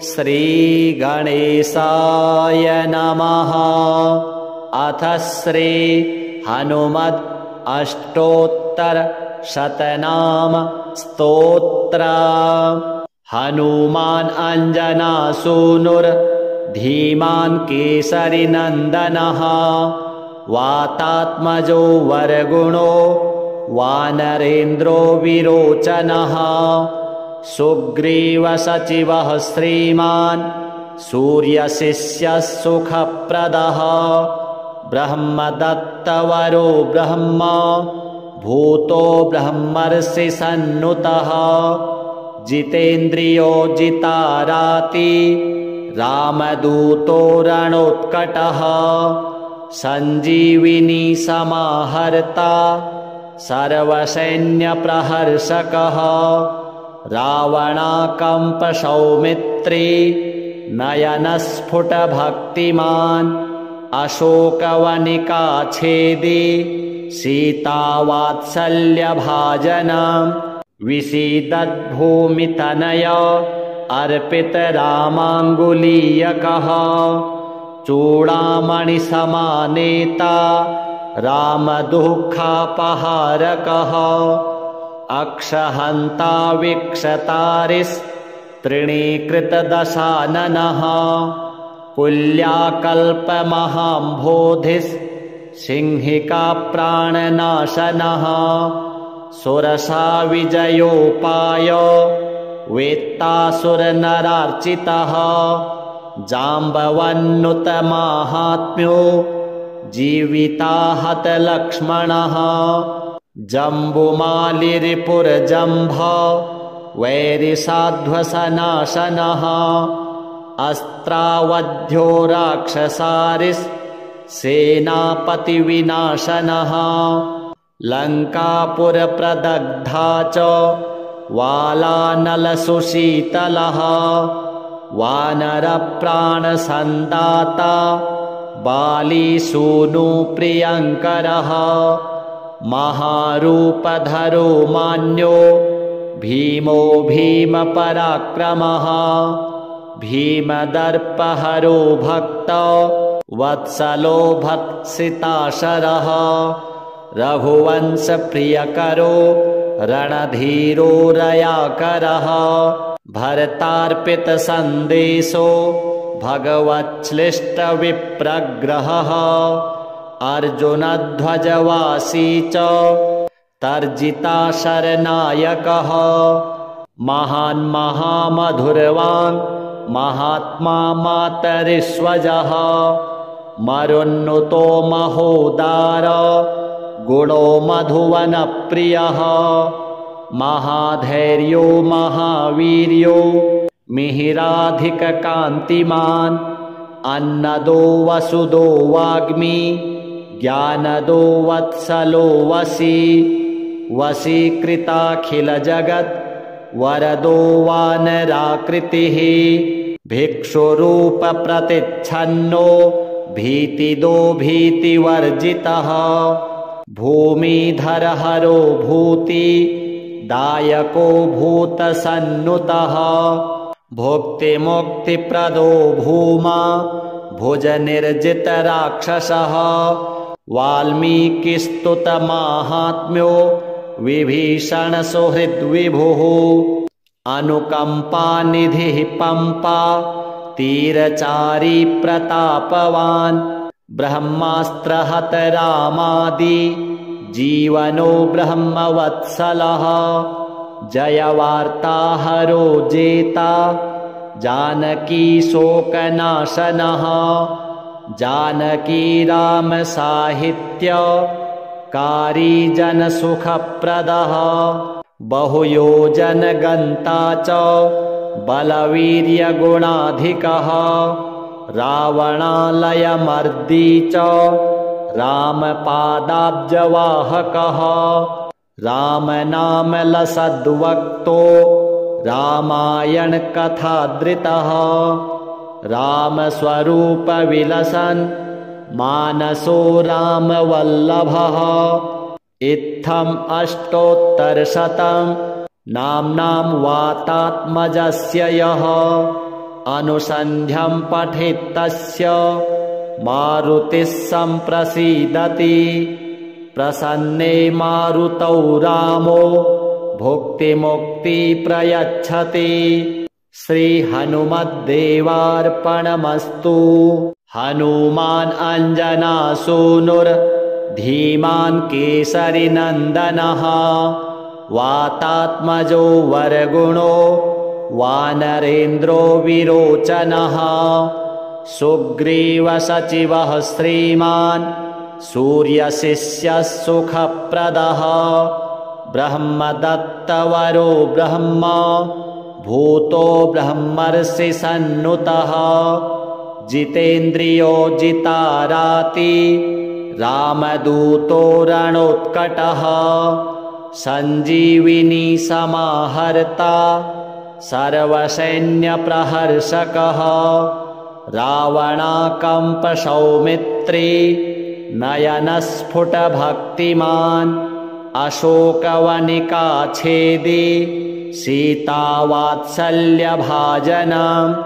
श्रीगणेशाय नमः। अथ श्री हनुमत् अष्टोत्तरशतनाम स्तोत्र। हनुमान् अञ्जनासूनुर्धीमान् केसरीनन्दनः। वातात्मजो वरगुणो वानरेन्द्रो विरोचनः। सुग्रीवसचिवः श्रीमान् सूर्यशिष्यः सुखप्रदः। ब्रह्मदत्तवरो ब्रह्मा भूतो ब्रह्मर्षिसन्नुतः। जितेन्द्रियो जिताराति रामदूतो रणोत्कटः। सञ्जीविनी समाहर्ता सर्वसैन्यप्रहर्षकः। रावणाकम्पसौमित्री नयनस्फुटभक्तिमान्। अशोकवनिकाच्छेदी सीतावात्सल्यभाजनम्। विसीदद्भूमितनय अर्पितरामाङ्गुलीयकः। चूडामणिसमानेता रामदुःखापहारकः। अक्षहन्ता विक्षतारिस्तृणीकृतदशाननः। कुल्याकल्पमहाम्भोधिः सुरसा विजयोपाय वेत्तासुरनरार्चितः। जाम्बवन्नुतमाहात्म्यो जीविताहतलक्ष्मणः। जम्बुमालिरिपुरजम्भ वैरिसाध्वसनाशनः। अस्त्रावध्यो राक्षसारिसेनापतिविनाशनः। लङ्कापुरप्रदग्धा च वालानलसुशीतलः। वानरप्राणसन्दाता बालीसूनुप्रियङ्करः। महारूपधरो मान्यो भीमो भीमपराक्रमः। भीमदर्पहरो भक्त वत्सलो भत्सिताशरः। रघुवंशप्रियकरो रणधीरो रयाकरः। भरतार्पितसन्देशो भगवच्छ्लिष्टविप्रग्रहः। अर्जुनध्वजवासी च तर्जिताशरनायकः। महान् महामधुरवान् महात्मा मातरिष्वजः। मरुन्नुतो महोदार गुणो मधुवनप्रियः। महाधैर्यो महावीर्यो मिहिराधिककान्तिमान्। अन्नदो वसुदो वाग्मी ज्ञानदो वत्सलो वशी। वशीकृताखिलजगत् वरदो वानराकृतिः। भिक्षुरूपप्रतिच्छन्नो भीतिदो भीतिवर्जितः। भूमिधरहरो भूति दायको भूतसन्नुतः। भुक्तिमुक्तिप्रदो भूमा भुजनिर्जितराक्षसः। वाल्मीकिस्तुतमाहात्म्यो विभीषणसुहृद्विभुः। अनुकम्पानिधिः पम्पा तीरचारी प्रतापवान्। ब्रह्मास्त्रहत रामादि जीवनो ब्रह्मवत्सलः। जयवार्ताहरो जेता जानकी शोकनाशनः। जानकी राम साहित्य कारी जनसुखप्रदः। बहुयोजनगन्ता च बलवीर्यगुणाधिकः। रावणालयमर्दी च रामपादाब्जवाहकः। रामनामलसद्वक्तो रामायणकथादृतः। रामस्वरूपविलसन् मानसो रामवल्लभः। इत्थम् अष्टोत्तरशतं नाम्नां वातात्मजस्य यः। अनुसन्ध्यं पठेत्तस्य मारुतिः सम्प्रसीदति। प्रसन्ने मारुतौ रामो भुक्तिमुक्ति प्रयच्छति। श्रीहनुमद्देवार्पणमस्तु। हनुमान् अञ्जनासूनुर्धीमान् केसरीनन्दनः। वातात्मजो वरगुणो वानरेन्द्रो विरोचनः। सुग्रीवसचिवः श्रीमान् सूर्यशिष्यः सुखप्रदः। ब्रह्मदत्तवरो ब्रह्मा भूतो ब्रह्मर्षि सन्नुतः। जितेन्द्रियो जिताराति रामदूतो रणोत्कटः। सञ्जीविनी समाहर्ता सर्वसैन्यप्रहर्षकः। रावणाकम्पसौमित्री नयनस्फुटभक्तिमान्। अशोकवनिकाच्छेदी सीतावात्सल्यभाजनम्।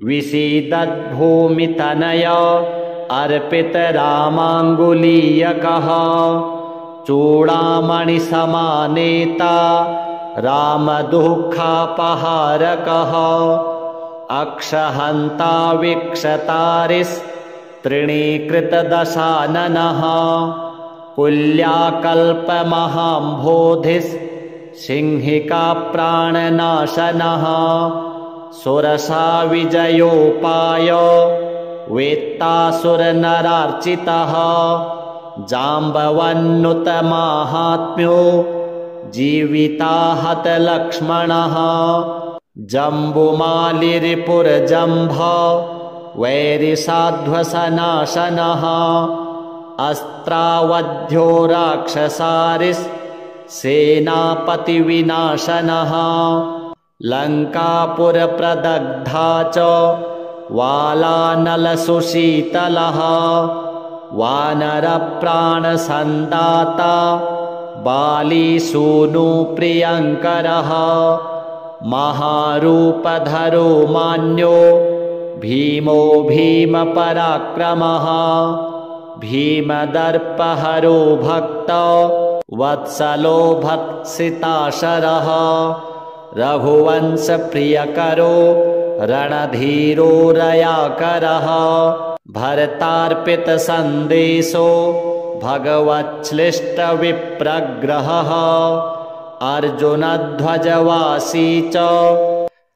विसीदद्भूमितनय अर्पितरामाङ्गुलीयकः। चूडामणिसमानेता रामदुःखापहारकः। अक्षहन्ता वीक्षतारिस्तृणीकृतदशाननः। कुल्याकल्पमहाम्भोधिः सुरसा विजयोपाय वेत्तासुरनरार्चितः। जाम्बवन्नुतमाहात्म्यो जीविताहतलक्ष्मणः। जम्बुमालिरिपुरजम्भ वैरिसाध्वसनाशनः। अस्त्रावध्यो राक्षसारिसेनापतिविनाशनः। लङ्कापुरप्रदग्धा च वालानलसुशीतलः। वानरप्राणसन्दाता बालीसूनुप्रियङ्करः। महारूपधरो मान्यो भीमो भीमपराक्रमः। भीमदर्पहरो भक्त वत्सलो भत्सिताशरः। रघुवंशप्रियकरो रणधीरो रयाकरः। भरतार्पितसन्देशो भगवच्छ्लिष्टविप्रग्रहः। अर्जुनध्वजवासी च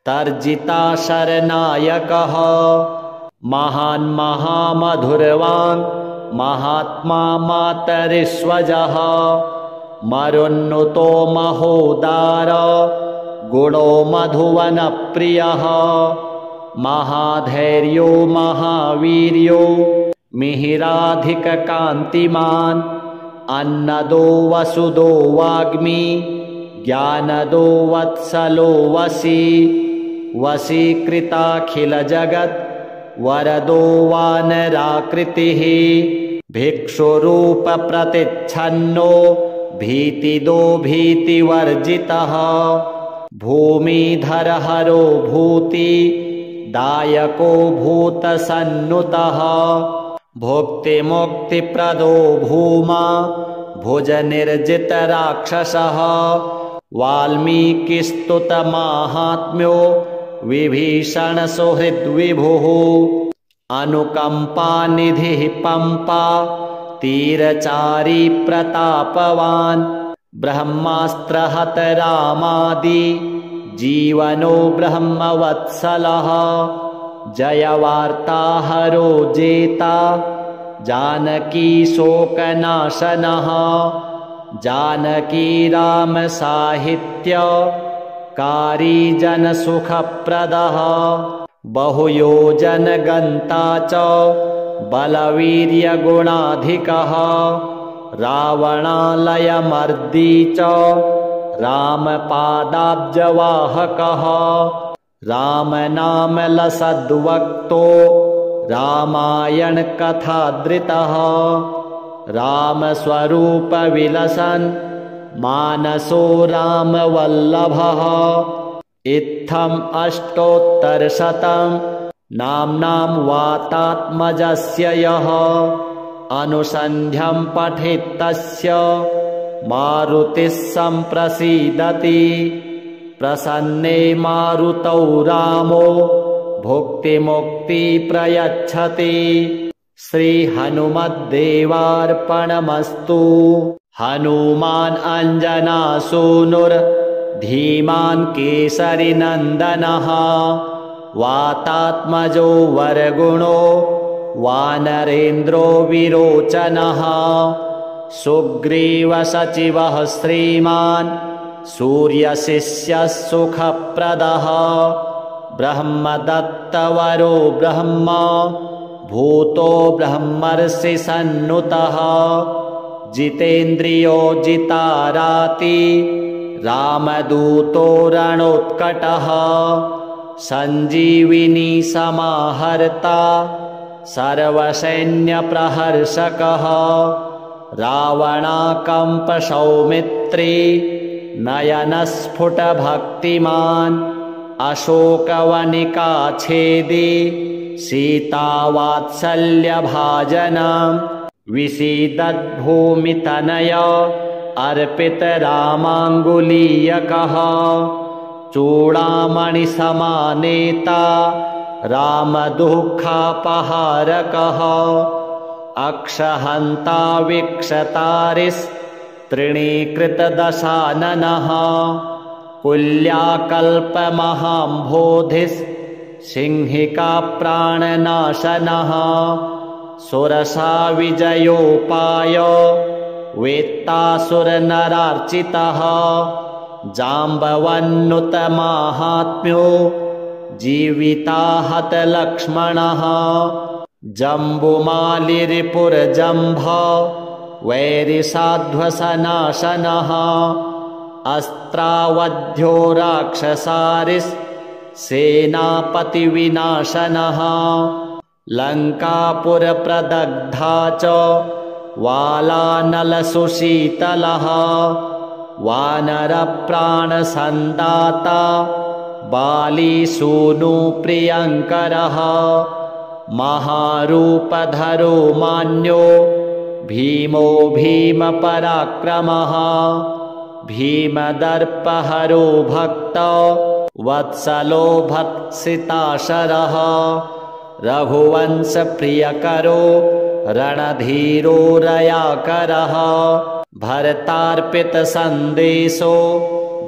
तर्जिताशरनायकः। महान् महामधुरवान् महात्मा मातरिष्वजः। मरुन्नुतो महोदार गुणो मधुवनप्रियः। महाधैर्यो महावीर्यो मिहिराधिककान्तिमान्। अन्नदो वसुदो वाग्मी ज्ञानदो वत्सलो वशी। वशीकृताखिलजगत् वरदो वानराकृतिः। भिक्षुरूपप्रतिच्छन्नो भीतिदो भीतिवर्जितः। भूमिधरहरो भूति दायको भूतसन्नुतः। भुक्तिमुक्तिप्रदो भूमा भुजनिर्जितराक्षसः। वाल्मीकिस्तुतमाहात्म्यो विभीषणसुहृद्विभुः। अनुकम्पानिधिः पम्पा तीरचारी प्रतापवान्। ब्रह्मास्त्रहत रामादि जीवनो ब्रह्मवत्सलः। जयवार्ताहरो जेता जानकी शोकनाशनः। जानकी राम साहित्य कारी जनसुखप्रदः। बहुयोजनगन्ता च बलवीर्यगुणाधिकः। रावणालयमर्दी च रामपादाब्जवाहकः। रामनामलसद्वक्तो रामायणकथादृतः। रामस्वरूपविलसन् मानसो रामवल्लभः। इत्थम् अष्टोत्तरशतं नाम्नां वातात्मजस्य यः अनुसन्ध्यं पठेत्तस्य मारुतिः सम्प्रसीदति प्रसन्ने मारुतौ रामो भुक्तिमुक्ति प्रयच्छति। श्रीहनुमद्देवार्पणमस्तु। हनुमान् अञ्जनासूनुर्धीमान् केसरिनन्दनः वातात्मजो वरगुणो वानरेन्द्रो विरोचनः सुग्रीवसचिवः श्रीमान् सूर्यशिष्यः सुखप्रदः ब्रह्मदत्तवरो ब्रह्मा भूतो ब्रह्मर्षिसन्नुतः जितेन्द्रियो जिताराति रामदूतो रणोत्कटः सञ्जीविनी समाहर्ता सर्वसैन्यप्रहर्षकः रावणाकम्पसौमित्री नयनस्फुटभक्तिमान् अशोकवनिकाच्छेदी सीतावात्सल्यभाजनं विसीदद्भूमितनय अर्पितरामाङ्गुलीयकः चूडामणिसमानेता रामदुःखापहारकः अक्षहन्ता वीक्षतारिस्तृणीकृतदशाननः कुल्याकल्पमहाम्भोधिसिंहिकाप्राणनाशनः सुरसा विजयोपाय वेत्तासुरनरार्चितः जाम्बवन्नुतमाहात्म्यो जीविताहतलक्ष्मणः जम्बुमालिरिपुरजम्भ वैरिसाध्वसनाशनः अस्त्रावध्यो राक्षसारिसेनापतिविनाशनः लङ्कापुरप्रदग्धा च वालानलसुशीतलः वानरप्राणसन्दाता बालीसूनुप्रियङ्करः महारूपधरो मान्यो भीमो भीमपराक्रमः भीमदर्पहरो भक्तो वत्सलो भत्सिताशरः रघुवंशप्रियकरो रणधीरो रयाकरः भरतार्पितसन्देशो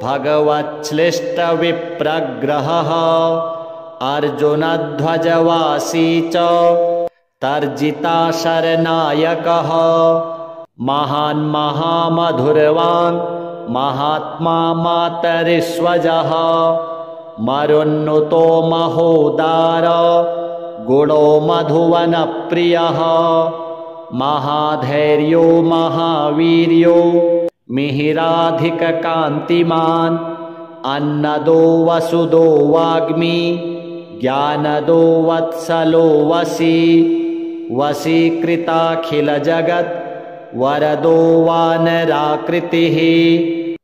भगवच्छ्लिष्टविप्रग्रहः अर्जुनध्वजवासी च तर्जिताशरनायकः महान् महामधुरवान् महात्मा मातरिष्वजः मरुन्नुतो महोदार गुणो मधुवनप्रियः महाधैर्यो महावीर्यो मिहिराधिककान्तिमान् अन्नदो वसुदो वाग्मी ज्ञानदो वत्सलो वशी वशीकृताखिलजगत् वरदो वानराकृतिः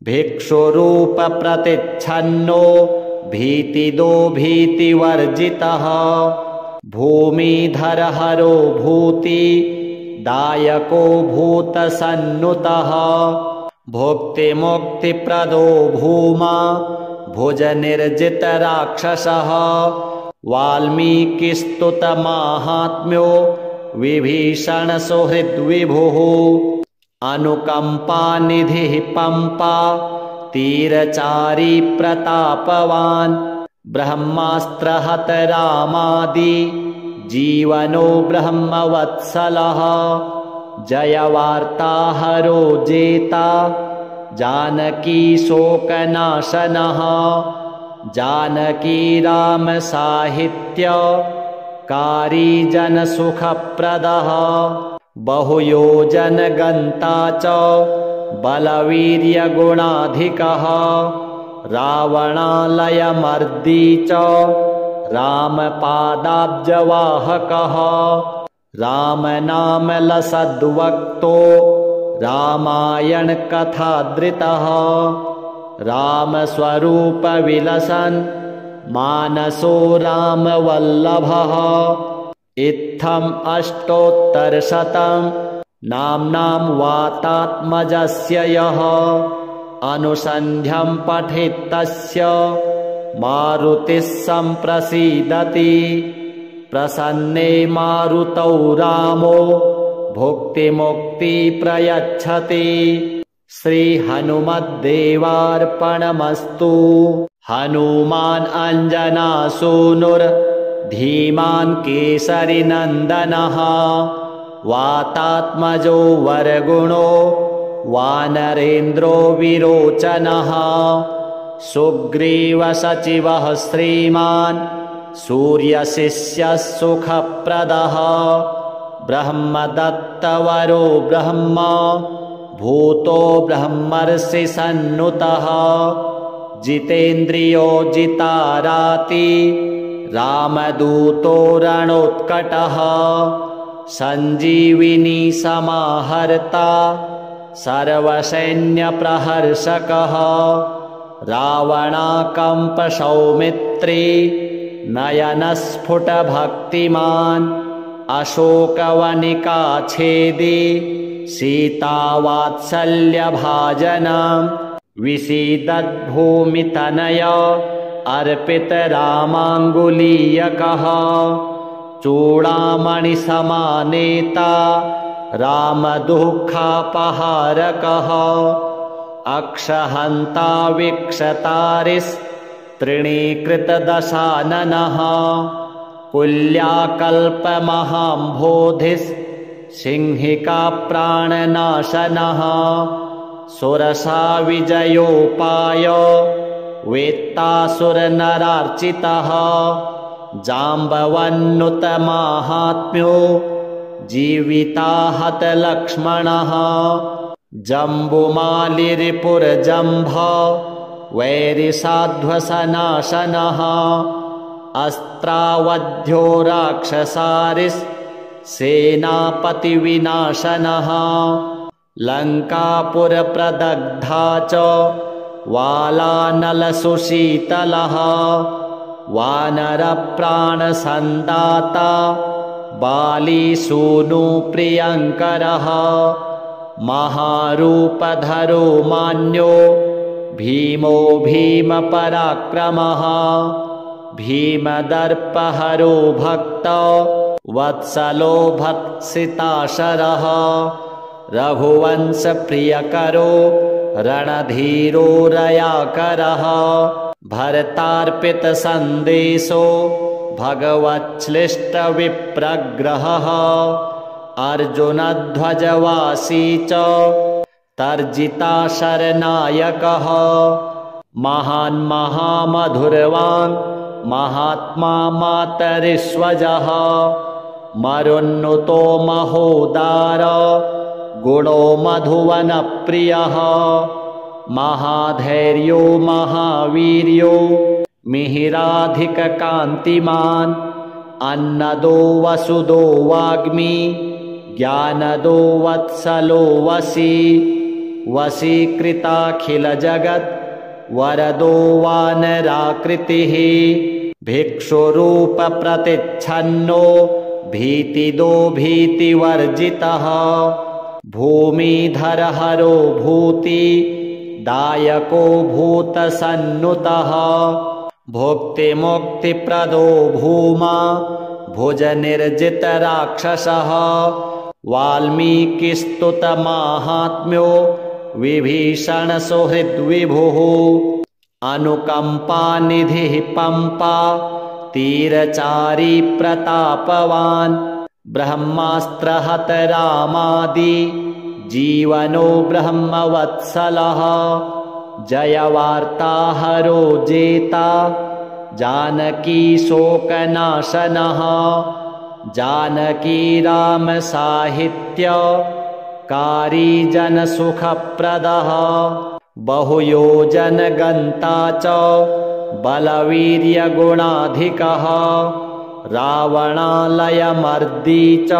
भिक्षुरूपप्रतिच्छन्नो भीतिदो भीतिवर्जितः भूमिधरहरो भूति दायको भूतसन्नुतः भुक्तिमुक्तिप्रदो भूमा भुजनिर्जितराक्षसः वाल्मीकिस्तुतमाहात्म्यो विभीषणसुहृद्विभुः अनुकम्पानिधिः पम्पा तीरचारी प्रतापवान् ब्रह्मास्त्रहत रामादि जीवनो ब्रह्मवत्सलः जयवार्ताहरो जेता जानकी शोकनाशनः जानकी राम साहित्य कारी जनसुखप्रदः बहुयोजनगन्ता च बलवीर्यगुणाधिकः रावणालयमर्दी च रामपादाब्जवाहकः रामनामलसद्वक्तो रामायणकथादृतः रामस्वरूपविलसन् मानसो रामवल्लभः। इत्थम् अष्टोत्तरशतं नाम्नां वातात्मजस्य यः अनुसन्ध्यं पठेत् तस्य मारुतिः सम्प्रसीदति। प्रसन्ने मारुतौ रामो भुक्तिमुक्ति प्रयच्छति। श्रीहनुमद्देवार्पणमस्तु। हनुमान् अञ्जनासूनुर्धीमान् केसरीनन्दनः वातात्मजो वरगुणो वानरेन्द्रो विरोचनः। सुग्रीवसचिवः श्रीमान् सूर्यशिष्यः सुखप्रदः। ब्रह्मदत्तवरो ब्रह्मा भूतो ब्रह्मर्षिसन्नुतः। जितेन्द्रियो जिताराति रामदूतो रणोत्कटः। सञ्जीविनी समाहर्ता सर्वसैन्यप्रहर्षकः। रावणाकम्पसौमित्री नयनस्फुटभक्तिमान्। अशोकवनिकाच्छेदी सीतावात्सल्यभाजनम्। विसीदद्भूमितनय अर्पितरामाङ्गुलीयकः। चूडामणिसमानेता रामदुःखापहारकः। अक्षहन्ता वीक्षतारिस्तृणीकृतदशाननः। कुल्याकल्पमहाम्भोधिः सुरसा विजयोपाय वेत्तासुरनरार्चितः। जाम्बवन्नुतमाहात्म्यो जीविताहतलक्ष्मणः। जम्बुमालिरिपुरजम्भ वैरिसाध्वसनाशनः। अस्त्रावध्यो राक्षसारिसेनापतिविनाशनः। लङ्कापुरप्रदग्धा च वालानलसुशीतलः। वानरप्राणसन्दाता बालीसूनुप्रियङ्करः। महारूपधरो मान्यो भीमो भीमपराक्रमः। भीमदर्पहरो भक्तो वत्सलो भत्सिताशरः। रघुवंशप्रियकरो रणधीरो रयाकरः। भरतार्पितसन्देशो भगवच्छ्लिष्टविप्रग्रहः। अर्जुनध्वजवासी च तर्जिताशरनायकः। महान् महामधुरवान् महात्मा मातरिष्वजः। मरुन्नुतो महोदार गुणो मधुवनप्रियः। महाधैर्यो महावीर्यो मिहिराधिककान्तिमान्। अन्नदो वसुदो वाग्मी ज्ञानदो वत्सलो वशी। वशीकृताखिलजगत् वरदो वानराकृतिः। भिक्षुरूपप्रतिच्छन्नो भीतिदो भीतिवर्जितः। भूमिधरहरो भूति दायको भूतसन्नुतः। भुक्तिमुक्तिप्रदो भूमा भुजनिर्जितराक्षसः। वाल्मीकिस्तुतमाहात्म्यो विभीषणसुहृद्विभुः। अनुकम्पानिधिः पम्पा तीरचारी प्रतापवान्। ब्रह्मास्त्रहत रामादि जीवनो ब्रह्मवत्सलः। जयवार्ताहरो जेता जानकी शोकनाशनः। जानकी राम साहित्य कारी जनसुखप्रदः। बहुयोजनगन्ता च बलवीर्यगुणाधिकः। रावणालयमर्दी च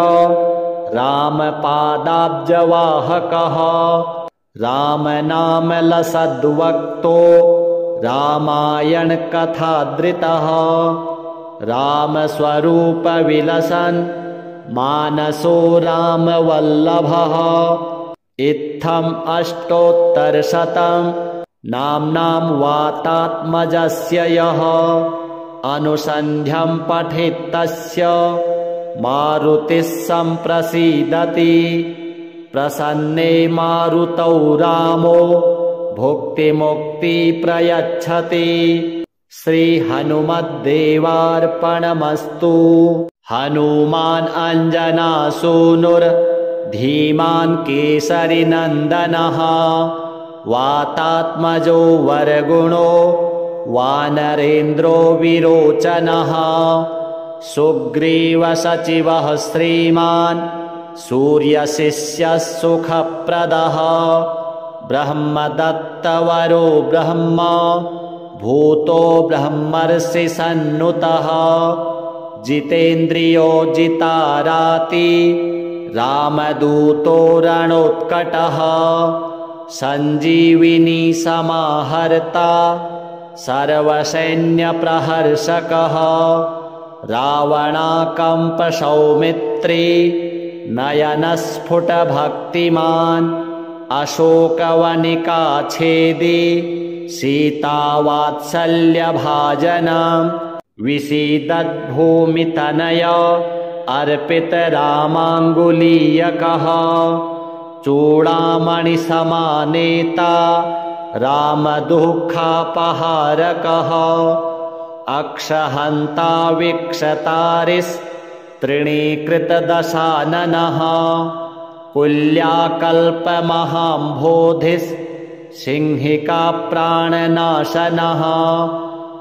रामपादाब्जवाहकः। रामनामलसद्वक्तो रामायणकथादृतः रामस्वरूपविलसन् मानसो रामवल्लभः। इत्थम् अष्टोत्तरशतं नाम्नां वातात्मजस्य यः अनुसन्ध्यं पठेत् तस्य मारुतिः सम्प्रसीदति। प्रसन्ने मारुतौ रामो भुक्तिमुक्ति प्रयच्छति। श्रीहनुमद्देवार्पणमस्तु। हनुमान् अञ्जनासूनुर्धीमान् केसरीनन्दनः वातात्मजो वरगुणो वानरेन्द्रो विरोचनः। सुग्रीवसचिवः श्रीमान् सूर्यशिष्यः सुखप्रदः। ब्रह्मदत्तवरो ब्रह्मा भूतो ब्रह्मर्षिसन्नुतः। जितेन्द्रियो जिताराति रामदूतो रणोत्कटः। सञ्जीविनी समाहर्ता सर्वसैन्यप्रहर्षकः। रावणाकम्पसौमित्री नयनस्फुटभक्तिमान्। अशोकवनिकाच्छेदी सीतावात्सल्यभाजनम्। विसीदद्भूमितनय अर्पितरामाङ्गुलीयकः। चूडामणिसमानेता रामदुःखापहारकः। अक्षहन्ता वीक्षतारिस्तृणीकृतदशाननः। कुल्याकल्पमहाम्भोधिः सिंहिकाप्राणनाशनः।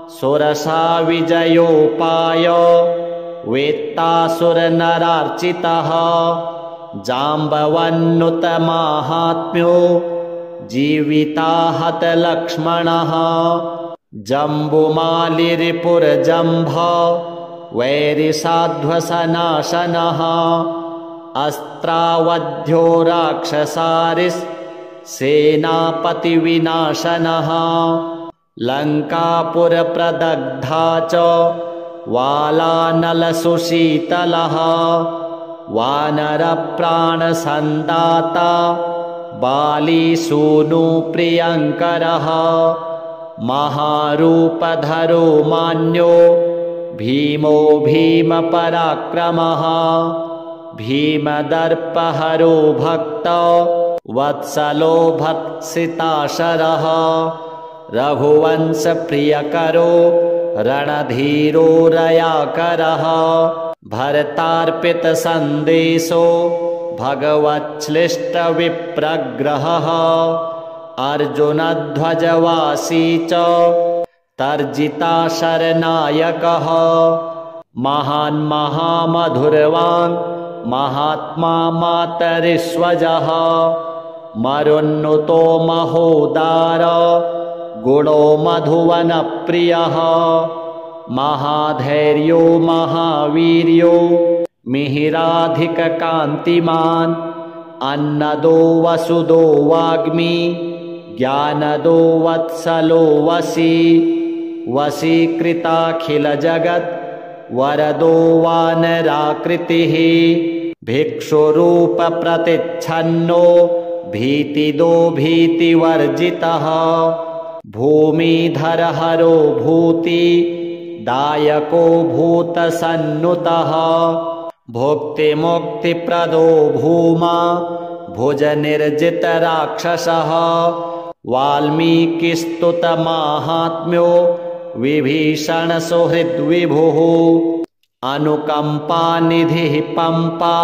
सुरसा विजयोपाय वेत्तासुरनरार्चितः। जाम्बवन्नुतमाहात्म्यो जीविताहतलक्ष्मणः। जम्बुमालिरिपुरजम्भ वैरिसाध्वसनाशनः। अस्त्रावध्यो राक्षसारिसेनापतिविनाशनः। लङ्कापुरप्रदग्धा च वालानलसुशीतलः। वानरप्राणसन्दाता बालीसूनुप्रियङ्करः। महारूपधरो मान्यो भीमो भीमपराक्रमः। भीमदर्पहरो भक्तो वत्सलो भत्सिताशरः। रघुवंशप्रियकरो रणधीरो रयाकरः। भरतार्पितसन्देशो भगवच्छ्लिष्टविप्रग्रहः। अर्जुनध्वजवासी च तर्जिताशरनायकः। महान् महामधुरवान् महात्मा मातरिष्वजः। मरुन्नुतो महोदार गुणो मधुवनप्रियः। महाधैर्यो महावीर्यो मिहिराधिककान्तिमान्। अन्नदो वसुदो वाग्मी ज्ञानदो वत्सलो वशी। वशीकृताखिलजगत् वरदो वानराकृतिः। भिक्षुरूपप्रतिच्छन्नो भीतिदो भीतिवर्जितः। भूमिधरहरो भूति दायको भूतसन्नुतः। भुक्तिमुक्तिप्रदो भूमा भुजनिर्जितराक्षसः। वाल्मीकिस्तुतमाहात्म्यो विभीषणसुहृद्विभुः। अनुकम्पानिधिः पम्पा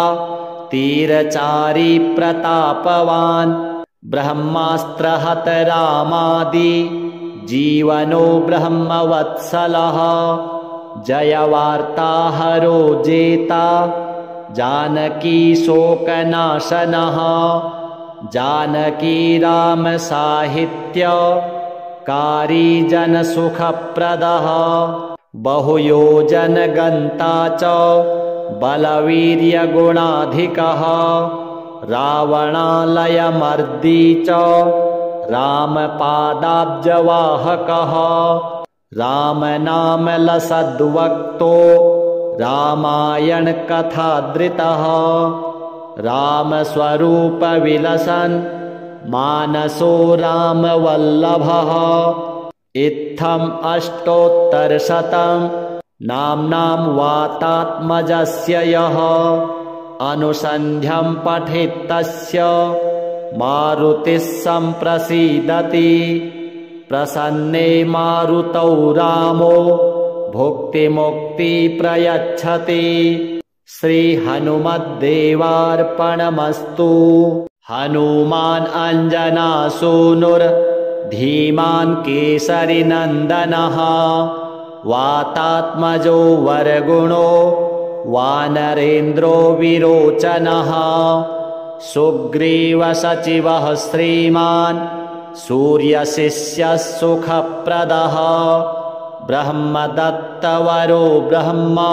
तीरचारी प्रतापवान्। ब्रह्मास्त्रहत रामादि जीवनो ब्रह्मवत्सलः। जयवार्ताहरो जेता जानकी शोकनाशनः। जानकी रामसाहित्यकारी जनसुखप्रदः। बहुयोजनगन्ता च बलवीर्यगुणाधिकः। रावणालयमर्दी च रामपादाब्जवाहकः रामनामलसद्वक्तो रामायणकथादृतः रामस्वरूपविलसन् मानसो रामवल्लभः इत्थम् अष्टोत्तरशतं नाम्नां वातात्मजस्य यः अनुसन्ध्यं पठेत् तस्य मारुतिः सम्प्रसीदति प्रसन्ने मारुतौ रामो भुक्तिमुक्ति प्रयच्छति। श्रीहनुमद्देवार्पणमस्तु। हनुमान् अञ्जनासूनुर्धीमान् केसरिनन्दनः वातात्मजो वरगुणो वानरेन्द्रो विरोचनः सुग्रीवसचिवः श्रीमान् सूर्यशिष्यः सुखप्रदः ब्रह्मदत्तवरो ब्रह्मा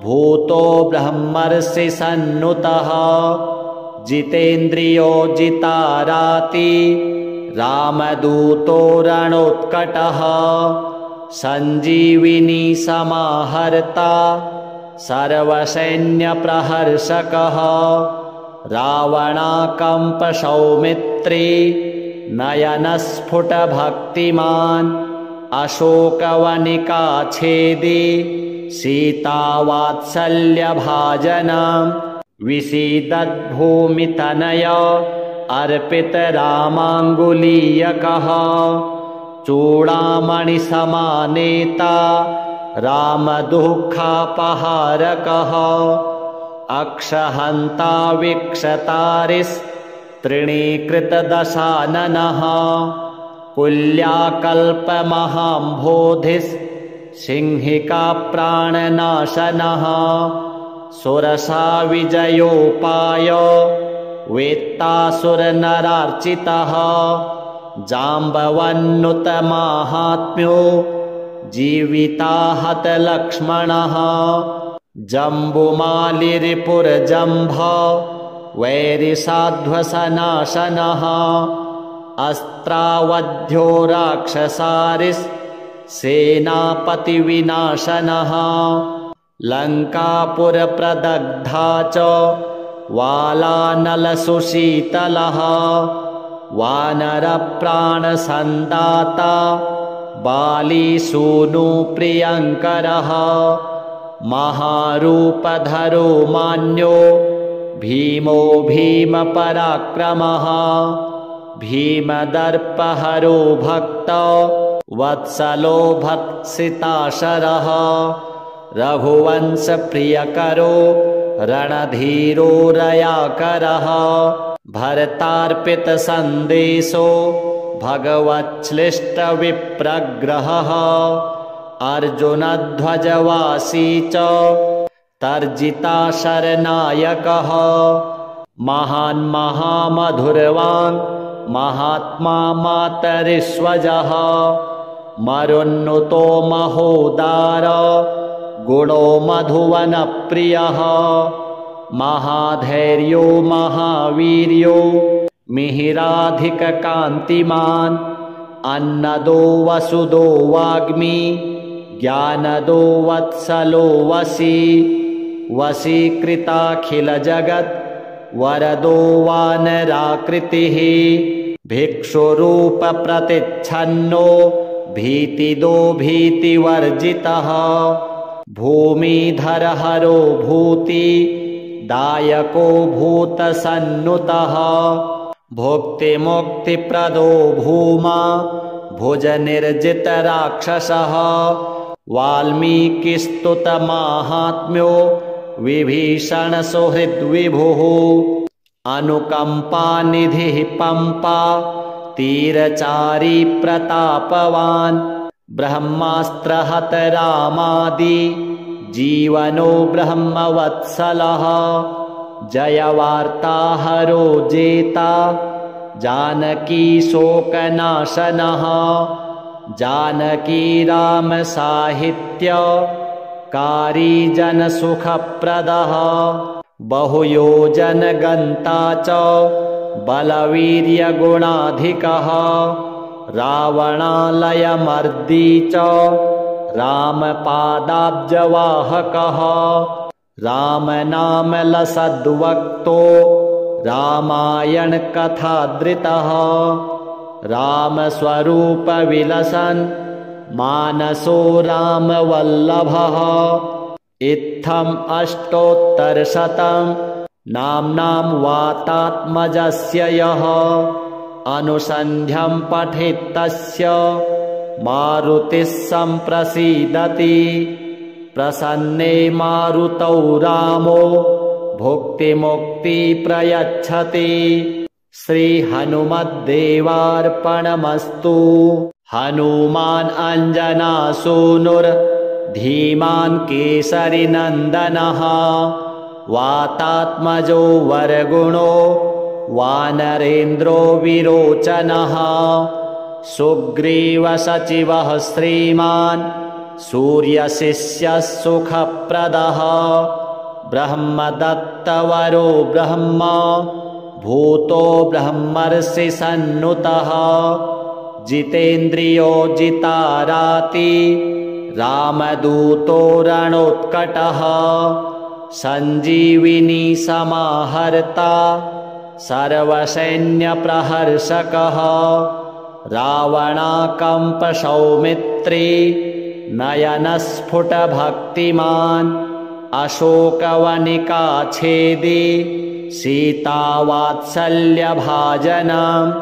भूतो ब्रह्मर्षिसन्नुतः जितेन्द्रियो जिताराति रामदूतो रणोत्कटः सञ्जीविनी समाहर्ता सर्वसैन्यप्रहर्षकः रावणाकम्पसौमित्री नयनस्फुटभक्तिमान् अशोकवनिकाच्छेदी सीतावात्सल्यभाजनं विसीदद्भूमितनय अर्पितरामाङ्गुलीयकः चूडामणिसमानेता रामदुःखापहारकः अक्षहन्ता विक्षतारिस्तृणीकृतदशाननः कुल्याकल्पमहाम्भोधिसिंहिकाप्राणनाशनः सुरसा विजयोपाय वेत्तासुरनरार्चितः जाम्बवन्नुतमाहात्म्यो जीविताहतलक्ष्मणः जम्बुमालिरिपुरजम्भ वैरिसाध्वसनाशनः अस्त्रावध्यो राक्षसारिसेनापतिविनाशनः लङ्कापुरप्रदग्धा च वालानलसुशीतलः वानरप्राणसन्दाता बालीसूनुप्रियङ्करः महारूपधरो मान्यो भीमो भीमपराक्रमः भीमदर्पहरो भक्तो वत्सलो भत्सिताशरः रघुवंशप्रियकरो रणधीरो रयाकरः भरतार्पितसन्देशो भगवच्छ्लिष्टविप्रग्रहः अर्जुनध्वजवासी च तर्जिताशरनायकः महान् महामधुरवान् महात्मा मातरिष्वजः मरुन्नुतो महोदार गुणो मधुवनप्रियः महाधैर्यो महावीर्यो मिहिराधिककान्तिमान् अन्नदो वसुदो वाग्मी ज्ञानदो वत्सलो वशी वशीकृताखिलजगत् वरदो वानराकृतिः भिक्षुरूपप्रतिच्छन्नो भीतिदो भीतिवर्जितः भूमिधरहरो भूति दायको भूतसन्नुतः भुक्तिमुक्तिप्रदो भूमा भुजनिर्जितराक्षसः वाल्मीकिस्तुतमाहात्म्यो विभीषणसुहृद्विभुः अनुकम्पानिधिः पम्पा तीरचारी प्रतापवान् ब्रह्मास्त्रहत रामादि जीवनो ब्रह्मवत्सलः जयवार्ताहरो जेता जानकी शोकनाशनः जानकी राम साहित्य कारी जनसुखप्रदः बहुयोजनगन्ता च बलवीर्यगुणाधिकः रावणालयमर्दी च रामपादाब्जवाहकः रामनामलसद्वक्तो रामायणकथादृतः रामस्वरूपविलसन् मानसो रामवल्लभः इत्थम् अष्टोत्तरशतं नाम्नां वातात्मजस्य यः अनुसन्ध्यं पठेत् तस्य मारुतिः सम्प्रसीदति प्रसन्ने मारुतौ रामो भुक्तिमुक्ति प्रयच्छति। श्रीहनुमद्देवार्पणमस्तु। हनुमान् अञ्जनासूनुर्धीमान् केसरिनन्दनः वातात्मजो वरगुणो वानरेन्द्रो विरोचनः सुग्रीवसचिवः श्रीमान् सूर्यशिष्यः सुखप्रदः ब्रह्मदत्तवरो ब्रह्मा भूतो ब्रह्मर्षिसन्नुतः जितेन्द्रियो जिताराति रामदूतो रणोत्कटः सञ्जीविनी समाहर्ता सर्वसैन्यप्रहर्षकः रावणाकम्पसौमित्री नयनस्फुटभक्तिमान् अशोकवनिकाच्छेदी सीतावात्सल्यभाजनम्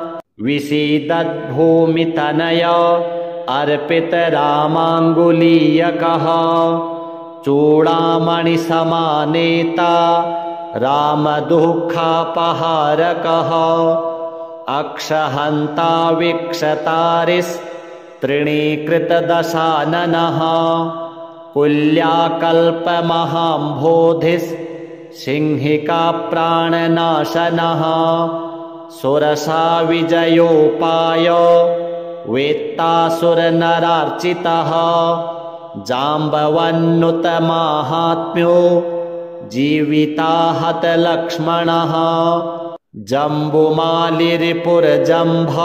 विसीदद्भूमितनय अर्पितरामाङ्गुलीयकः चूडामणिसमानेता रामदुःखापहारकः अक्षहन्ता विक्षतारिस्तृणीकृतदशाननः कुल्याकल्पमहाम्भोधिसिंहिकाप्राणनाशनः सुरसा विजयोपाय वेत्तासुरनरार्चितः जाम्बवन्नुतमाहात्म्यो जीविताहतलक्ष्मणः जम्बुमालिरिपुरजम्भ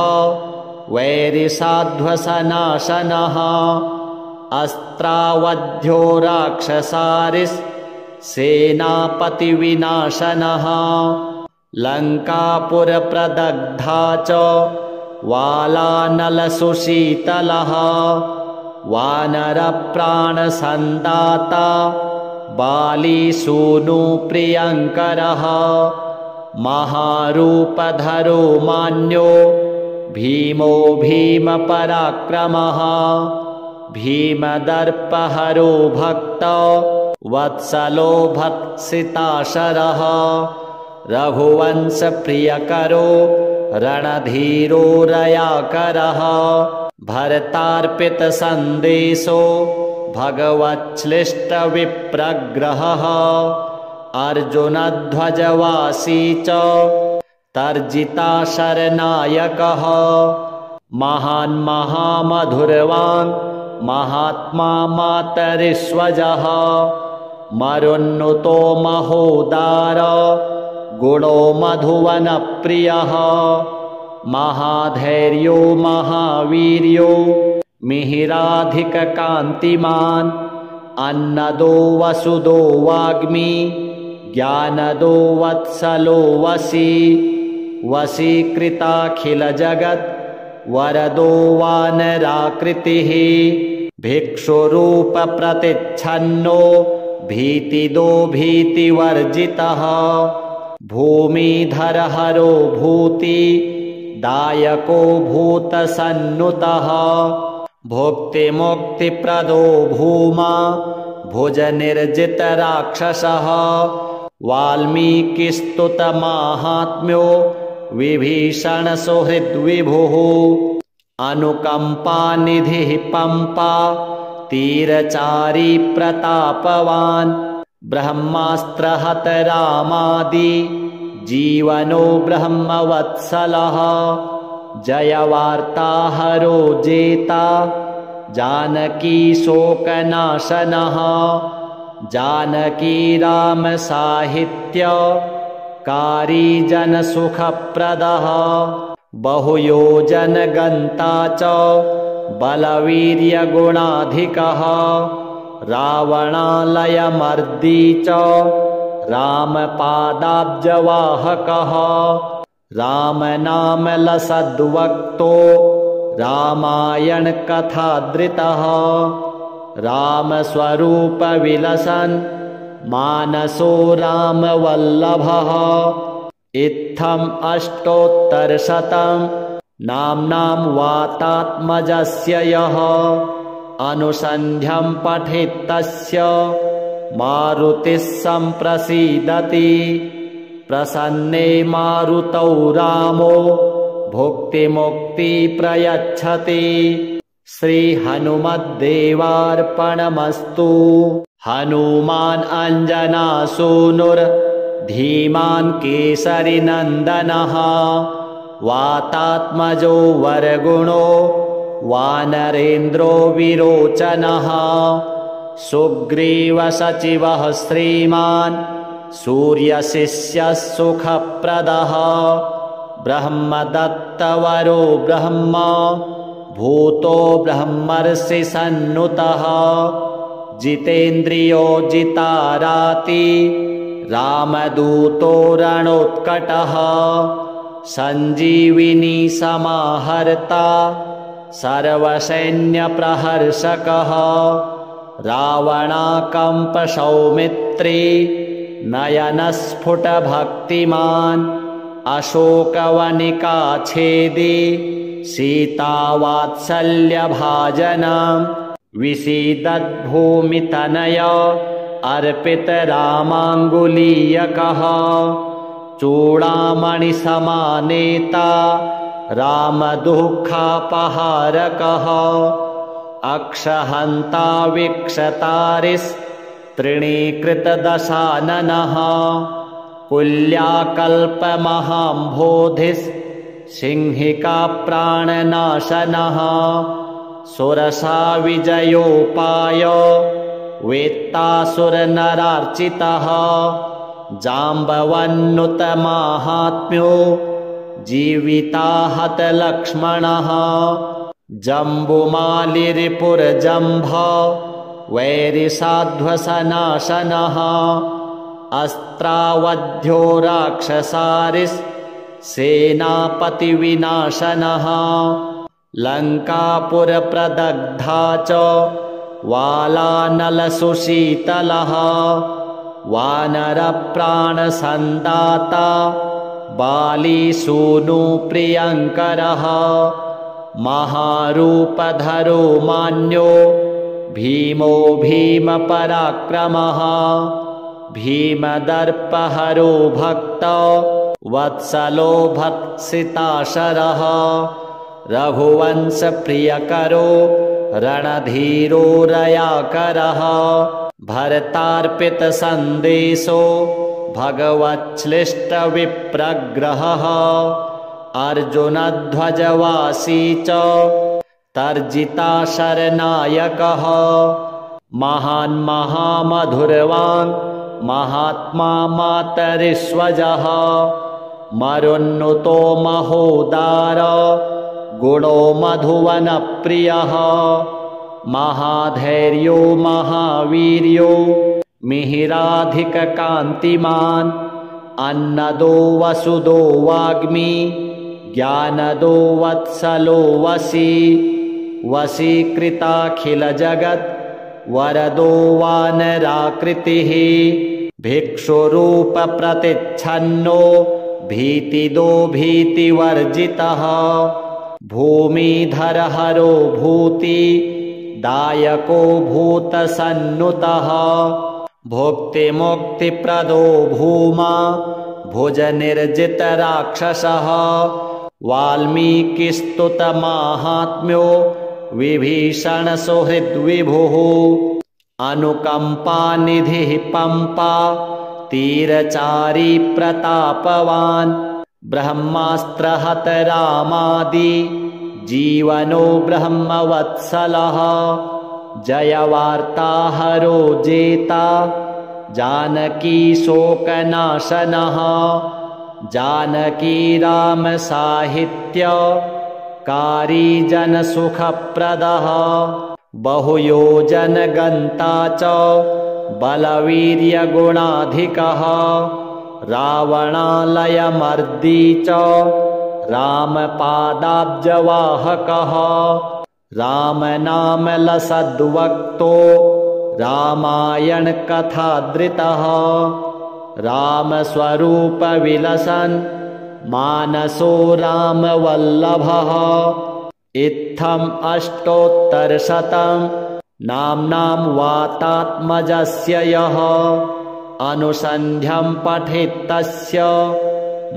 वैरिसाध्वसनाशनः अस्त्रावध्यो राक्षसारिसेनापतिविनाशनः लङ्कापुरप्रदग्धा च वालानलसुशीतलः वानरप्राणसन्दाता बालीसूनुप्रियङ्करः महारूपधरो मान्यो भीमो भीमपराक्रमः भीमदर्पहरो भक्त वत्सलो भत्सिताशरः रघुवंशप्रियकरो रणधीरो रयाकरः भरतार्पितसन्देशो भगवच्छ्लिष्टविप्रग्रहः अर्जुनध्वजवासी च तर्जिताशरनायकः महान् महामधुरवान् महात्मा मातरिष्वजः मरुन्नुतो महोदार गुणो मधुवनप्रियः महाधैर्यो महावीर्यो मिहिराधिककान्तिमान् अन्नदो वसुदो वाग्मी ज्ञानदो वत्सलो वशी वशीकृताखिलजगत् वरदो वानराकृतिः भिक्षुरूपप्रतिच्छन्नो भीतिदो भीतिवर्जितः भूमिधरहरो भूति दायको भूतसन्नुतः भुक्तिमुक्तिप्रदो भूमा भुजनिर्जितराक्षसः वाल्मीकिस्तुतमाहात्म्यो विभीषणसुहृद्विभुः अनुकम्पानिधिः पम्पा तीरचारी प्रतापवान् ब्रह्मास्त्रहत रामादि जीवनो ब्रह्मवत्सलः जयवार्ताहरो जेता जानकी शोकनाशनः जानकी राम साहित्य कारी जनसुखप्रदः बहुयोजनगन्ता च बलवीर्यगुणाधिकः रावणालयमर्दी च रामपादाब्जवाहकः रामनामलसद्वक्तो रामायणकथादृतः रामस्वरूपविलसन् मानसो रामवल्लभः इत्थम् अष्टोत्तरशतं नाम्नां वातात्मजस्य यः अनुसन्ध्यं पठेत् तस्य मारुतिः सम्प्रसीदति प्रसन्ने मारुतौ रामो भुक्तिमुक्ति प्रयच्छति श्रीहनुमद्देवार्पणमस्तु। हनुमान् अञ्जनासूनुर्धीमान् केसरिनन्दनः वातात्मजो वरगुणो वानरेन्द्रो विरोचनः सुग्रीवसचिवः श्रीमान् सूर्यशिष्यः सुखप्रदः ब्रह्मदत्तवरो ब्रह्मा भूतो ब्रह्मर्षिसन्नुतः जितेन्द्रियो जिताराति रामदूतो रणोत्कटः सञ्जीविनी समाहर्ता सर्वसैन्यप्रहर्षकः रावणाकम्पसौमित्री नयनस्फुटभक्तिमान् अशोकवनिकाच्छेदी सीतावात्सल्यभाजनं विसीदद्भूमितनय अर्पितरामाङ्गुलीयकः चूडामणिसमानेता रामदुःखापहारकः अक्षहन्ता वीक्षतारिस्तृणीकृतदशाननः कुल्याकल्पमहाम्भोधिसिंहिकाप्राणनाशनः सुरसा विजयोपाय वेत्तासुरनरार्चितः जाम्बवन्नुतमाहात्म्यो जीविताहतलक्ष्मणः जम्बुमालिरिपुरजम्भ वैरिसाध्वसनाशनः अस्त्रावध्यो राक्षसारिसेनापतिविनाशनः लङ्कापुरप्रदग्धा च वालानलसुशीतलः वानरप्राणसन्दाता बालीसूनुप्रियङ्करः महारूपधरो मान्यो भीमो भीमपराक्रमः भीमदर्पहरो भक्त वत्सलो भत्सिताशरः रघुवंशप्रियकरो रणधीरो रयाकरः भरतार्पितसन्देशो भगवच्छ्लिष्टविप्रग्रहः अर्जुनध्वजवासी च तर्जिताशरनायकः महान् महामधुरवान् महात्मा मातरिष्वजः मरुन्नुतो महोदार गुणो मधुवनप्रियः महाधैर्यो महावीर्यो मिहिराधिककान्तिमान् अन्नदो वसुदो वाग्मी ज्ञानदो वत्सलो वशी वशीकृताखिलजगत् वरदो वानराकृतिः भिक्षुरूपप्रतिच्छन्नो भीतिदो भीतिवर्जितः भूमिधरहरो भूति दायको भूतसन्नुतः भुक्तिमुक्तिप्रदो भूमा भुजनिर्जितराक्षसः वाल्मीकिस्तुतमाहात्म्यो विभीषणसुहृद्विभुः अनुकम्पानिधिः पम्पा तीरचारी प्रतापवान् ब्रह्मास्त्रहत रामादि जीवनो ब्रह्मवत्सलः जयवार्ताहरो जेता जानकी शोकनाशनः जानकी राम साहित्यकारी जनसुखप्रदः बहुयोजनगन्ता च बलवीर्यगुणाधिकः रावणालयमर्दी च रामपादाब्जवाहकः रामनामलसद्वक्तो रामायणकथादृतः रामस्वरूपविलसन् मानसो रामवल्लभः इत्थम् अष्टोत्तरशतं नाम्नां वातात्मजस्य यः अनुसन्ध्यं पठेत् तस्य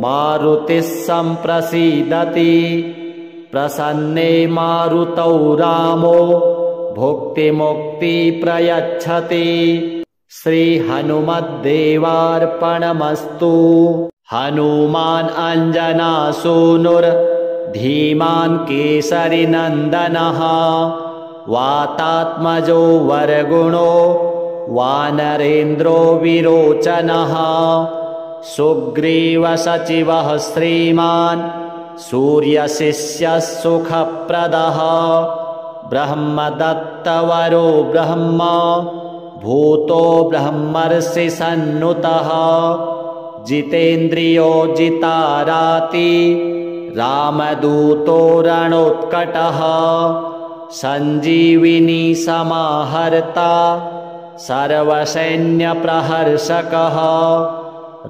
मारुतिः सम्प्रसीदति प्रसन्ने मारुतौ रामो भुक्तिमुक्ति प्रयच्छति श्रीहनुमद्देवार्पणमस्तु। हनुमान् अञ्जनासूनुर्धीमान् केसरीनन्दनः वातात्मजो वरगुणो वानरेन्द्रो विरोचनः सुग्रीवसचिवः श्रीमान् सूर्यशिष्यः सुखप्रदः ब्रह्मदत्तवरो ब्रह्मा भूतो ब्रह्मर्षि सन्नुतः जितेन्द्रियो जिताराति रामदूतो रणोत्कटः सञ्जीविनी समाहर्ता सर्वसैन्यप्रहर्षकः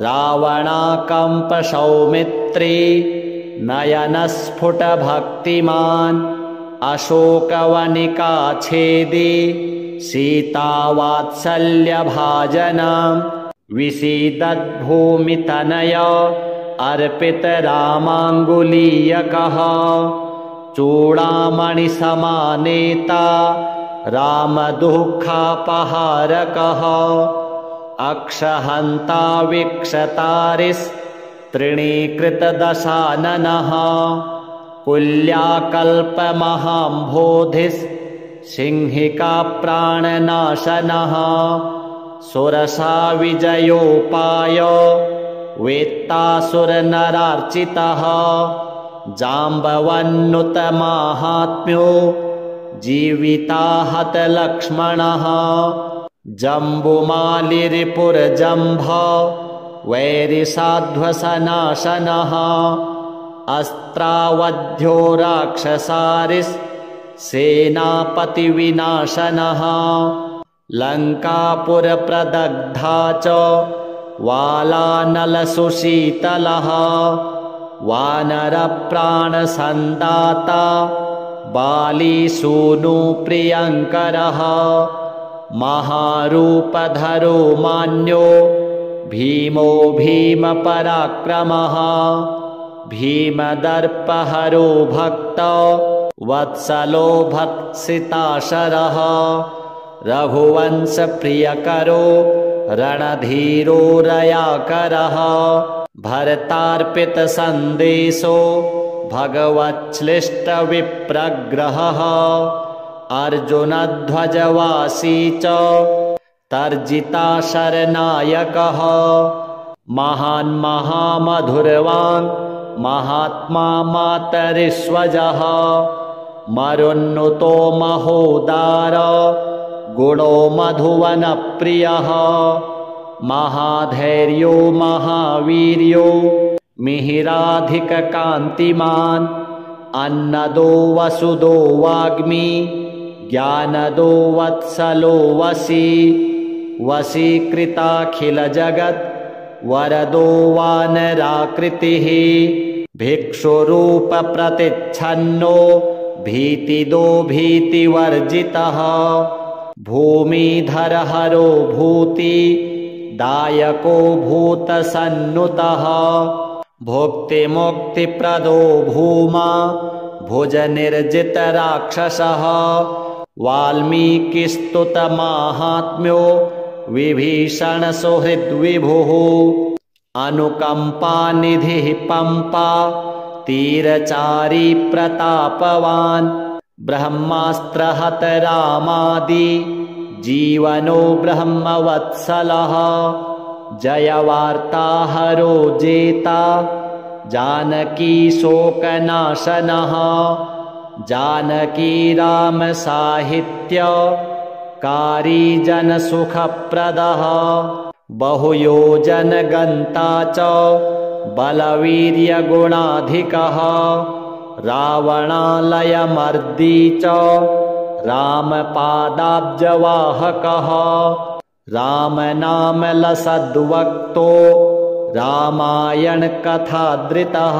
रावणाकम्पसौमित्री नयनस्फुटभक्तिमान् अशोकवनिकाच्छेदी सीतावात्सल्यभाजनं विसीदद्भूमितनय अर्पितरामाङ्गुलीयकः चूडामणिसमानेता रामदुःखापहारकः अक्षहन्ता वीक्षतारिस्तृणीकृतदशाननः कुल्याकल्पमहाम्भोधिसिंहिकाप्राणनाशनः सुरसा विजयोपाय वेत्तासुरनरार्चितः जाम्बवन्नुतमाहात्म्यो जीविताहतलक्ष्मणः जम्बुमालिरिपुरजम्भ वैरिसाध्वसनाशनः अस्त्रावध्यो राक्षसारिसेनापतिविनाशनः लङ्कापुरप्रदग्धा च वालानलसुशीतलः वानरप्राणसन्दाता बालीसूनुप्रियङ्करः महारूपधरो मान्यो भीमो भीमपराक्रमः भीमदर्पहरो भक्त वत्सलो भत्सिताशरः रघुवंशप्रियकरो रणधीरो रयाकरः भरतार्पितसन्देशो भगवच्छ्लिष्टविप्रग्रहः अर्जुनध्वजवासी च तर्जिताशरनायकः महान् महामधुरवान् महात्मा मातरिष्वजः मरुन्नुतो महोदार गुणो मधुवनप्रियः महाधैर्यो महावीर्यो मिहिराधिककान्तिमान् अन्नदो वसुदो वाग्मी ज्ञानदो वत्सलो वशी वशीकृताखिलजगत् वरदो वानराकृतिः भिक्षुरूपप्रतिच्छन्नो भीतिदो भीतिवर्जितः भूमिधरहरो भूति दायको भूतसन्नुतः भुक्तिमुक्तिप्रदो भूमा भुजनिर्जितराक्षसः वाल्मीकिस्तुतमाहात्म्यो विभीषणसुहृद्विभुः अनुकम्पानिधिः पम्पा तीरचारी प्रतापवान् ब्रह्मास्त्रहत रामादि जीवनो ब्रह्मवत्सलः जयवार्ताहरो जेता जानकी शोकनाशनः जानकी राम साहित्य कारी जनसुखप्रदः बहुयोजनगन्ता च बलवीर्यगुणाधिकः रावणालयमर्दी च रामपादाब्जवाहकः रामनामलसद्वक्तो रामायणकथादृतः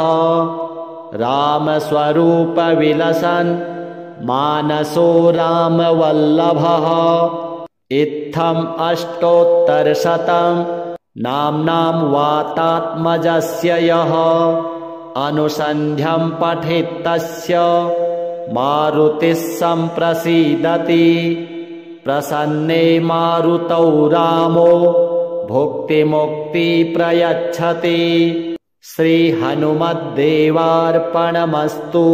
रामस्वरूपविलसन् मानसो रामवल्लभः इत्थम् अष्टोत्तरशतं नाम्नां वातात्मजस्य यः अनुसन्ध्यं पठेत् तस्य मारुतिः सम्प्रसीदति प्रसन्ने मारुतौ रामो भुक्तिमुक्ति प्रयच्छति श्रीहनुमद्देवार्पणमस्तु।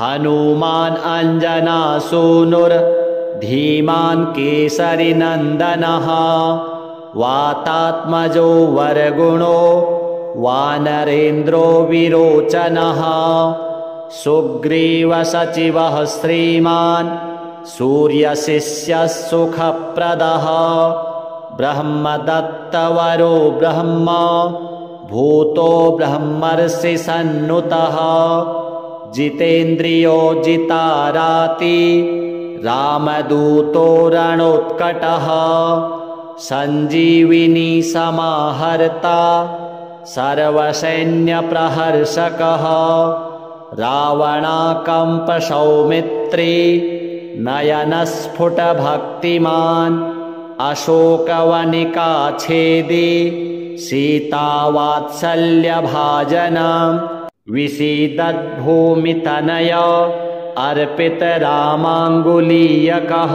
हनुमान् अञ्जनासूनुर्धीमान् केसरीनन्दनः वातात्मजो वरगुणो वानरेन्द्रो विरोचनः सुग्रीवसचिवः श्रीमान् सूर्यशिष्यः सुखप्रदः ब्रह्मदत्तवरो ब्रह्मा भूतो ब्रह्मर्षिसन्नुतः जितेन्द्रियो जिताराति रामदूतो रणोत्कटः सञ्जीविनी समाहर्ता सर्वसैन्यप्रहर्षकः रावणाकम्पसौमित्री नयनस्फुटभक्तिमान् अशोकवनिकाच्छेदी सीतावात्सल्यभाजनं विसीदद्भूमितनय अर्पितरामाङ्गुलीयकः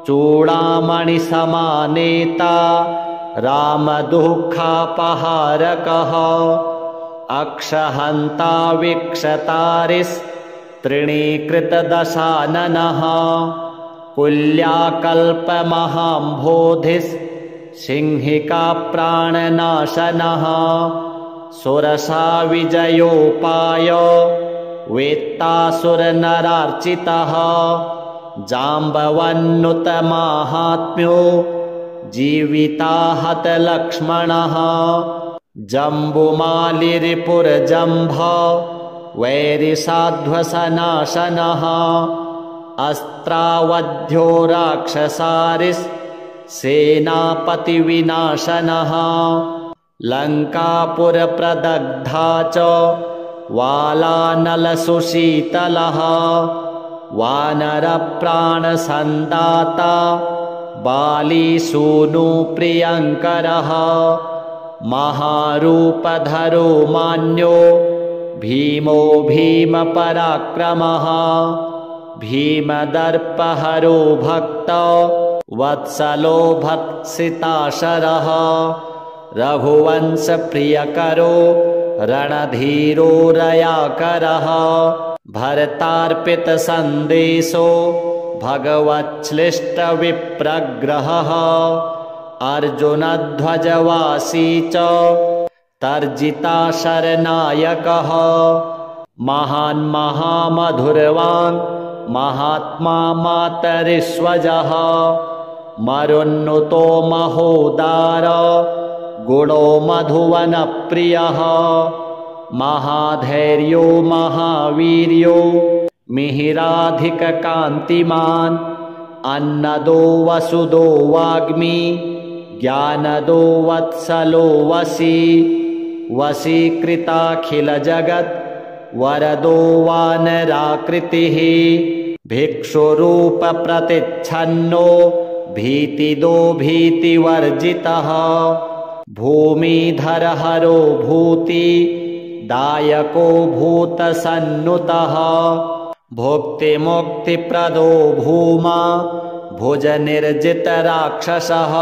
चूडामणिसमानेता रामदुःखापहारकः अक्षहन्ता वीक्षतारिस्तृणीकृतदशाननः कुल्याकल्पमहाम्भोधिसिंहिकाप्राणनाशनः सुरसा विजयोपाय वेत्तासुरनरार्चितः जाम्बवन्नुतमाहात्म्यो जीविताहतलक्ष्मणः जम्बुमालिरिपुरजम्भ वैरिसाध्वसनाशनः अस्त्रावध्यो राक्षसारिसेनापतिविनाशनः लङ्कापुरप्रदग्धा च वालानलसुशीतलः वानरप्राणसन्दाता बालीसूनुप्रियङ्करः महारूपधरो मान्यो भीमो भीमपराक्रमः भीमदर्पहरो भक्त वत्सलो भत्सिताशरः रघुवंशप्रियकरो रणधीरो रयाकरः भरतार्पितसन्देशो भगवच्छ्लिष्टविप्रग्रहः अर्जुनध्वजवासी च तर्जिताशरनायकः महान् महामधुरवान् महात्मा मातरिष्वजः मरुन्नुतो महोदार गुणो मधुवनप्रियः महाधैर्यो महावीर्यो मिहिराधिककान्तिमान् अन्नदो वसुदो वाग्मी ज्ञानदो वत्सलो वशी वशीकृताखिलजगत् वरदो वानराकृतिः भिक्षुरूपप्रतिच्छन्नो भीतिदो भीतिवर्जितः भूमिधरहरो भूति दायको भूतसन्नुतः भुक्तिमुक्तिप्रदो भूमा भुजनिर्जितराक्षसः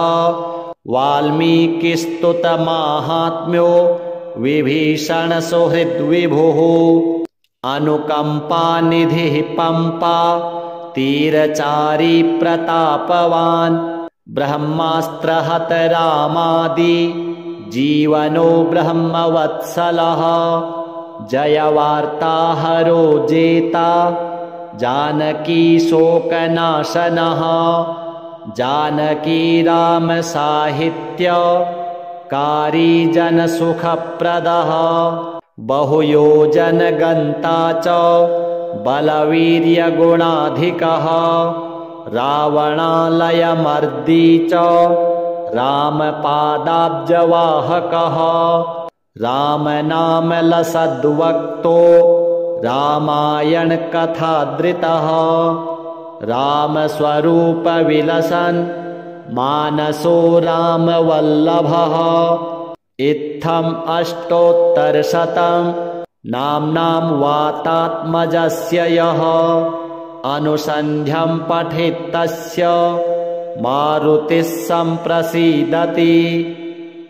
वाल्मीकिस्तुतमाहात्म्यो विभीषणसुहृद्विभुः अनुकम्पानिधिः पम्पा तीरचारी प्रतापवान् ब्रह्मास्त्रहत रामादि जीवनो ब्रह्मवत्सलः जयवार्ताहरो जेता जानकी शोकनाशनः जानकी राम साहित्य कारी जनसुखप्रदः बहुयोजन गन्ता च बलवीर्यगुणाधिकः रावणालयमर्दी च रामपादाब्जवाहकः रामनामलसद्वक्तो रामायणकथादृतः रामस्वरूपविलसन् मानसो रामवल्लभः इत्थम् अष्टोत्तरशतं नाम्नां वातात्मजस्य यः अनुसन्ध्यं पठेत् तस्य मारुतिः सम्प्रसीदति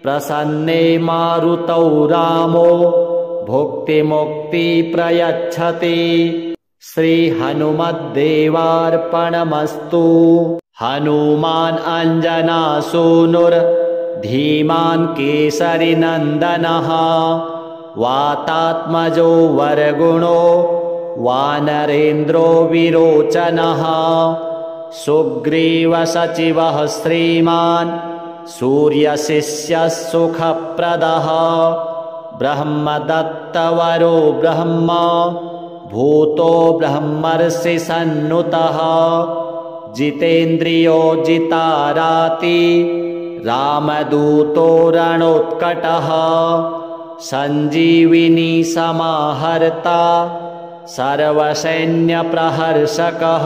प्रसन्ने मारुतौ रामो भुक्तिमुक्ति प्रयच्छति श्रीहनुमद्देवार्पणमस्तु। हनुमान् अञ्जनासूनुर्धीमान् केसरिनन्दनः वातात्मजो वरगुणो वानरेन्द्रो विरोचनः सुग्रीवसचिवः श्रीमान् सूर्यशिष्यः सुखप्रदः ब्रह्मदत्तवरो ब्रह्मा भूतो ब्रह्मर्षि सन्नुतः जितेन्द्रियो जिताराति रामदूतो रणोत्कटः सञ्जीविनी समाहर्ता सर्वसैन्यप्रहर्षकः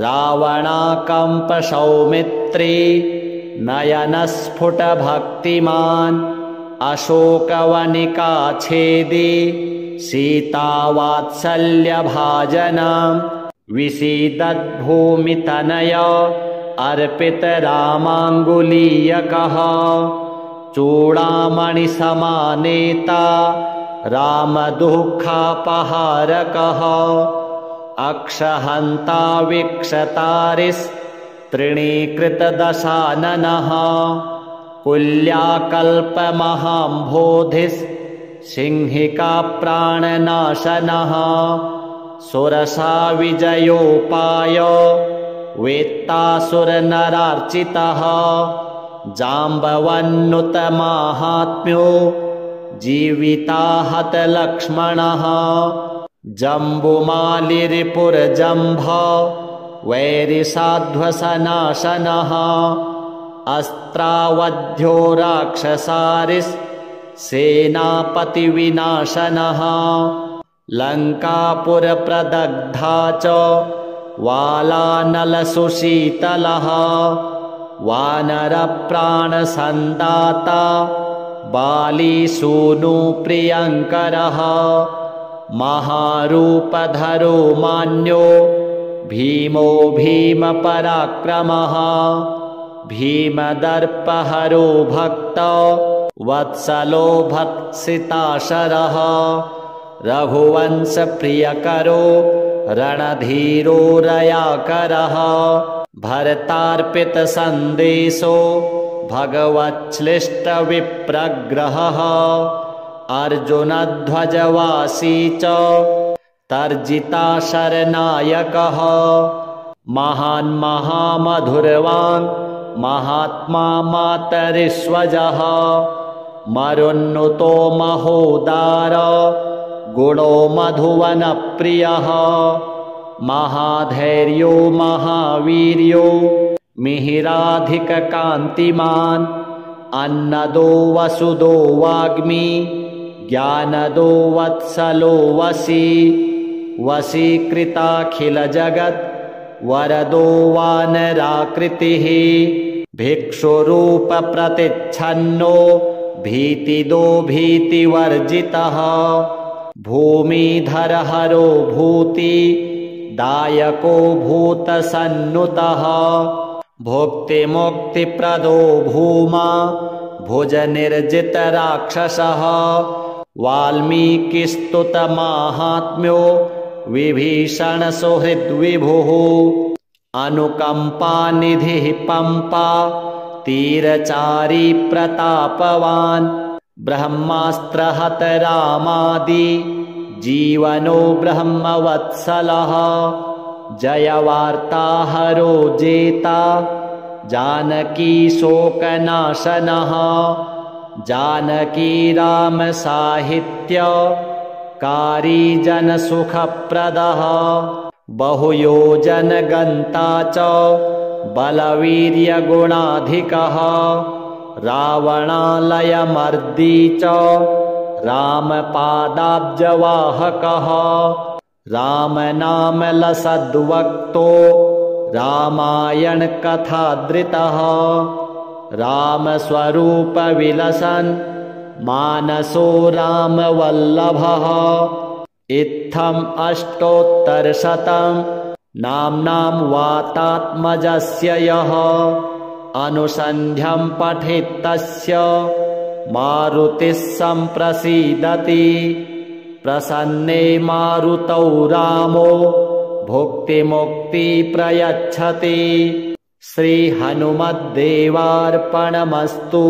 रावणाकम्पसौमित्री नयनस्फुटभक्तिमान् अशोकवनिकाच्छेदी सीतावात्सल्यभाजनं विसीदद्भूमितनय अर्पितरामाङ्गुलीयकः चूडामणिसमानेता रामदुःखापहारकः अक्षहन्ता वीक्षतारिस्तृणीकृतदशाननः कुल्याकल्पमहाम्भोधिः सुरसा विजयोपाय वेत्तासुरनरार्चितः जाम्बवन्नुतमाहात्म्यो जीविताहतलक्ष्मणः जम्बुमालिरिपुरजम्भ वैरिसाध्वसनाशनः अस्त्रावध्यो राक्षसारिसेनापतिविनाशनः लङ्कापुरप्रदग्धा च वालानलसुशीतलः वानरप्राणसन्दाता बालीसूनुप्रियङ्करः महारूपधरो मान्यो भीमो भीमपराक्रमः भीमदर्पहरो भक्त वत्सलो भत्सिताशरः रघुवंशप्रियकरो रणधीरो रयाकरः भरतार्पितसन्देशो भगवच्छ्लिष्टविप्रग्रहः अर्जुनध्वजवासी च तर्जिताशरनायकः महान् महामधुरवान् महात्मा मातरिष्वजः मरुन्नुतो महोदार गुणो मधुवनप्रियः महाधैर्यो महावीर्यो मिहिराधिककान्तिमान् अन्नदो वसुदो वाग्मी ज्ञानदो वत्सलो वशी वशीकृताखिलजगत् वरदो वानराकृतिः भिक्षुरूपप्रतिच्छन्नो भीतिदो भीतिवर्जितः भूमिधरहरो भूति दायको भूतसन्नुतः भुक्तिमुक्तिप्रदो भूमा भुजनिर्जितराक्षसः वाल्मीकिस्तुतमाहात्म्यो विभीषणसुहृद्विभुः अनुकम्पानिधिः पम्पा तीरचारी प्रतापवान् ब्रह्मास्त्रहत रामादि जीवनो ब्रह्मवत्सलः जयवार्ताहरो जेता जानकी शोकनाशनः जानकी राम साहित्य कारी जनसुखप्रदः बहुयोजनगन्ता च बलवीर्यगुणाधिकः रावणालयमर्दी च रामपादाब्जवाहकः रामनामलसद्वक्तो रामायणकथादृतः रामस्वरूपविलसन् मानसो रामवल्लभः इत्थम् अष्टोत्तरशतं नाम्नां वातात्मजस्य यः अनुसन्ध्यं पठेत् तस्य मारुतिः सम्प्रसीदति प्रसन्ने मारुतौ रामो भुक्तिमुक्ति प्रयच्छति श्रीहनुमद्देवार्पणमस्तु।